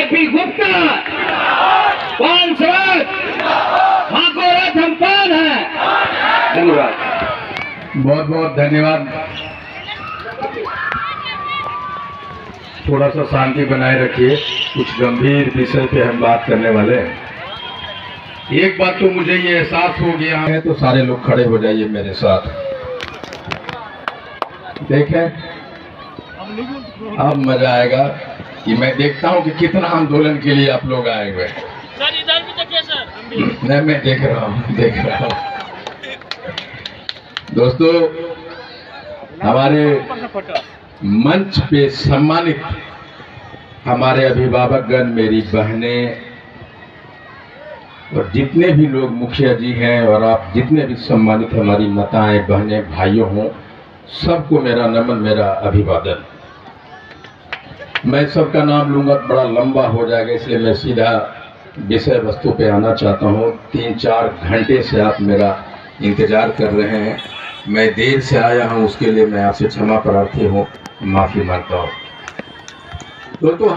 JP Gupta कौन स्वागत ठाकुर हम कौन है। धन्यवाद, बहुत बहुत धन्यवाद। थोड़ा सा शांति बनाए रखिए, कुछ गंभीर विषय पे हम बात करने वाले हैं। एक बात तो मुझे ये एहसास हो गया है, तो सारे लोग खड़े हो जाइए मेरे साथ। देखें, अब मजा आएगा कि मैं देखता हूं कि कितना आंदोलन के लिए आप लोग आए हुए हैं। सर इधर भी देखिए सर। नहीं, मैं देख रहा हूं। दोस्तों, हमारे मंच पे सम्मानित हमारे अभिभावकगण, मेरी बहनें और जितने भी लोग मुखिया जी हैं, और आप जितने भी सम्मानित हमारी माताएं, बहनें, भाइयों हों, सबको मेरा नमन, मेरा अभिवादन। मैं सबका नाम लूंगा तो बड़ा लंबा हो जाएगा, इसलिए मैं सीधा विषय वस्तु पे आना चाहता हूँ। 3-4 घंटे से आप मेरा इंतजार कर रहे हैं। मैं देर से आया हूँ, उसके लिए मैं आपसे क्षमा प्रार्थी हूँ, माफी मांगता हूँ। दोस्तों,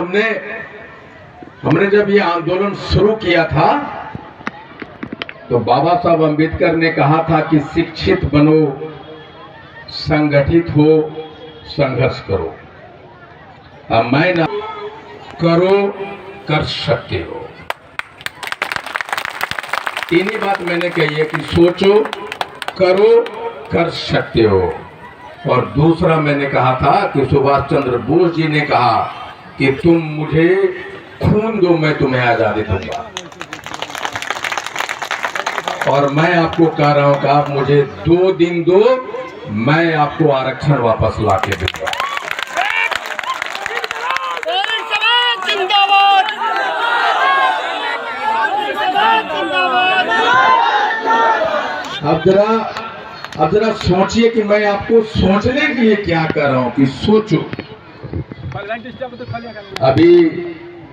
हमने जब ये आंदोलन शुरू किया था तो बाबा साहब अम्बेडकर ने कहा था कि शिक्षित बनो, संगठित हो, संघर्ष करो। अब मैं ना करो, कर सकते हो। तीन ही बात मैंने कही है कि सोचो, करो, कर सकते हो। और दूसरा मैंने कहा था कि सुभाष चंद्र बोस जी ने कहा कि तुम मुझे खून दो, मैं तुम्हें आजादी दूंगा। और मैं आपको कह रहा हूं कि आप मुझे 2 दिन दो, मैं आपको आरक्षण वापस ला के दूंगा। अब जरा सोचिए कि मैं आपको सोचने के लिए क्या कर रहा हूं कि सोचो। अभी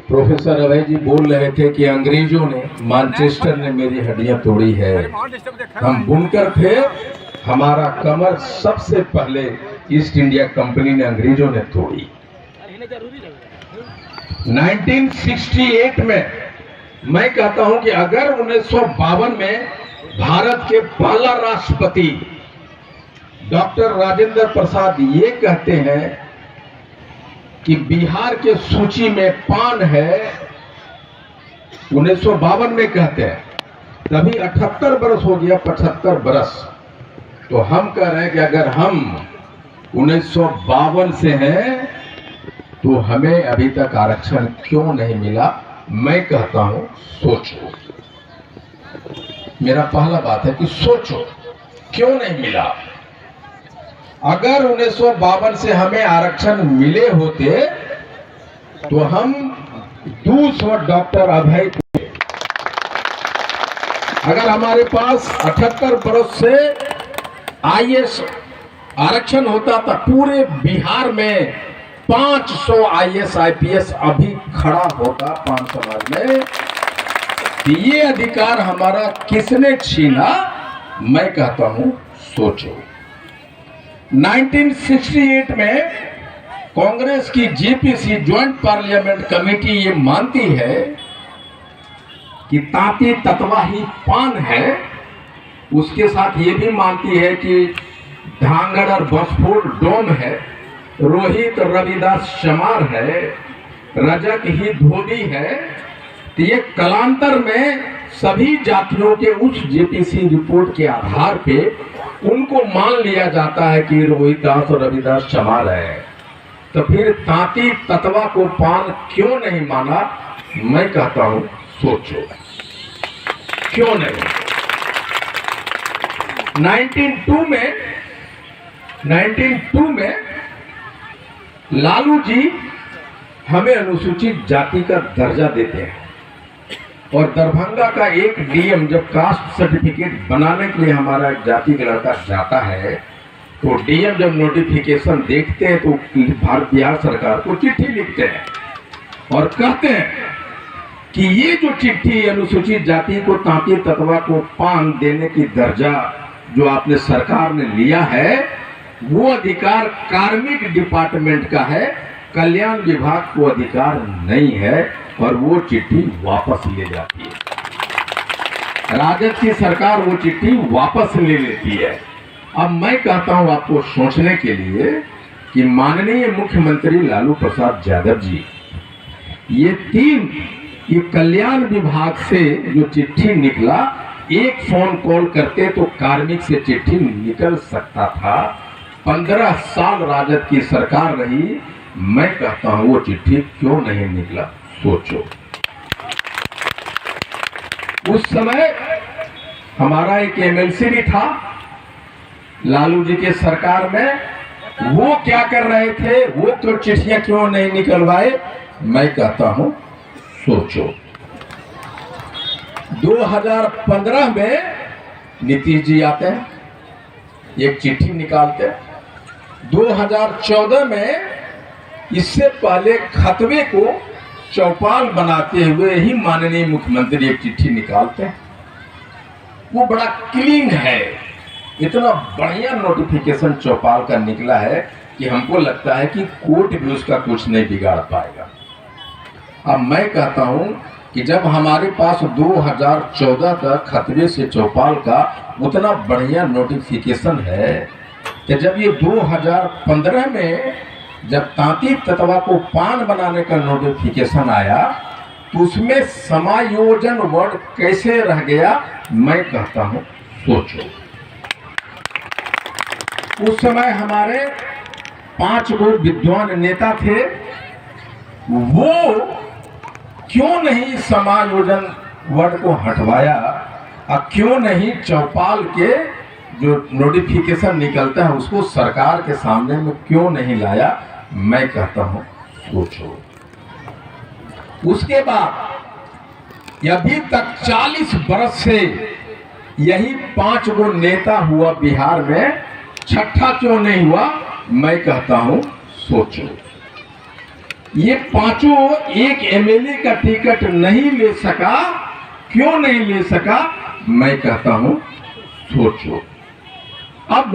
प्रोफेसर अभय जी बोल रहे थे कि अंग्रेजों ने, मैनचेस्टर ने मेरी हड्डियां तोड़ी है। हम बुनकर थे, हमारा कमर सबसे पहले ईस्ट इंडिया कंपनी ने, अंग्रेजों ने तोड़ी। 1968 में मैं कहता हूं कि अगर 1952 में भारत के पहला राष्ट्रपति डॉक्टर राजेंद्र प्रसाद ये कहते हैं कि बिहार के सूची में पान है, 1952 में कहते हैं, तभी 78 बरस हो गया, 75 बरस। तो हम कह रहे हैं कि अगर हम 1952 से हैं तो हमें अभी तक आरक्षण क्यों नहीं मिला। मैं कहता हूं सोचो। मेरा पहला बात है कि सोचो, क्यों नहीं मिला। अगर 1952 से हमें आरक्षण मिले होते तो हम 200 डॉक्टर अभय थे। अगर हमारे पास 78 बरस से आईएएस आरक्षण होता तो पूरे बिहार में 500 आईएएस आईपीएस अभी खड़ा होता पान समाज में। ये अधिकार हमारा किसने छीना। मैं कहता हूं सोचो। 1968 में कांग्रेस की जेपीसी, ज्वाइंट पार्लियामेंट कमेटी, ये मानती है कि तांती ततवा ही पान है। उसके साथ ये भी मानती है कि धांगड़ और बसफोड़ डोम है, रोहित रविदास चमार है, रजक ही धोबी है। तो ये कालांतर में सभी जातियों के उस जेपीसी रिपोर्ट के आधार पे उनको मान लिया जाता है कि रोहितदास और रविदास चमार है। तो फिर तांती ततवा को पान क्यों नहीं माना। मैं कहता हूं सोचो, क्यों नहीं। 1902 में लालू जी हमें अनुसूचित जाति का दर्जा देते हैं, और दरभंगा का एक डीएम जब कास्ट सर्टिफिकेट बनाने के लिए हमारा एक जाति का लड़का जाता है, तो डीएम जब नोटिफिकेशन देखते हैं तो भारत बिहार सरकार को चिट्ठी लिखते हैं और कहते हैं कि ये जो चिट्ठी अनुसूचित जाति को तांती ततवा को पान देने की दर्जा जो आपने सरकार ने लिया है, वो अधिकार कार्मिक डिपार्टमेंट का है। कल्याण विभाग को अधिकार नहीं है और वो चिट्ठी वापस ले जाती है। राजद की सरकार वो चिट्ठी वापस ले लेती है। अब मैं कहता हूं आपको सोचने के लिए कि माननीय मुख्यमंत्री लालू प्रसाद यादव जी ये कल्याण विभाग से जो चिट्ठी निकला, एक फोन कॉल करते तो कार्मिक से चिट्ठी निकल सकता था। 15 साल राजद की सरकार रही, मैं कहता हूं वो चिट्ठी क्यों नहीं निकला, सोचो। उस समय हमारा एक एमएलसी भी था लालू जी के सरकार में, वो क्या कर रहे थे, वो तो चिट्ठियां क्यों नहीं निकलवाए, मैं कहता हूं सोचो। 2015 में नीतीश जी आते हैं, एक चिट्ठी निकालते हैं। 2014 में इससे पहले खतवे को चौपाल बनाते हुए ही माननीय मुख्यमंत्री एक चिट्ठी निकालते हैं। वो बड़ा क्लीन है, इतना बढ़िया नोटिफिकेशन चौपाल का निकला है कि हमको लगता है कि कोर्ट भी उसका कुछ नहीं बिगाड़ पाएगा। अब मैं कहता हूं कि जब हमारे पास 2014 का खतरे से चौपाल का उतना बढ़िया नोटिफिकेशन है, कि जब ये 2015 में जब तांती ततवा को पान बनाने का नोटिफिकेशन आया तो उसमें समायोजन वर्ड कैसे रह गया, मैं कहता हूं सोचो। उस समय हमारे 5 गो विद्वान नेता थे, वो क्यों नहीं समायोजन वर्ड को हटवाया और क्यों नहीं चौपाल के जो नोटिफिकेशन निकलता है उसको सरकार के सामने में क्यों नहीं लाया, मैं कहता हूं सोचो। उसके बाद अभी तक 40 बरस से यही 5 गो नेता हुआ बिहार में, छठा क्यों नहीं हुआ, मैं कहता हूं सोचो। ये 5 एक एमएलए का टिकट नहीं ले सका, क्यों नहीं ले सका, मैं कहता हूं सोचो। अब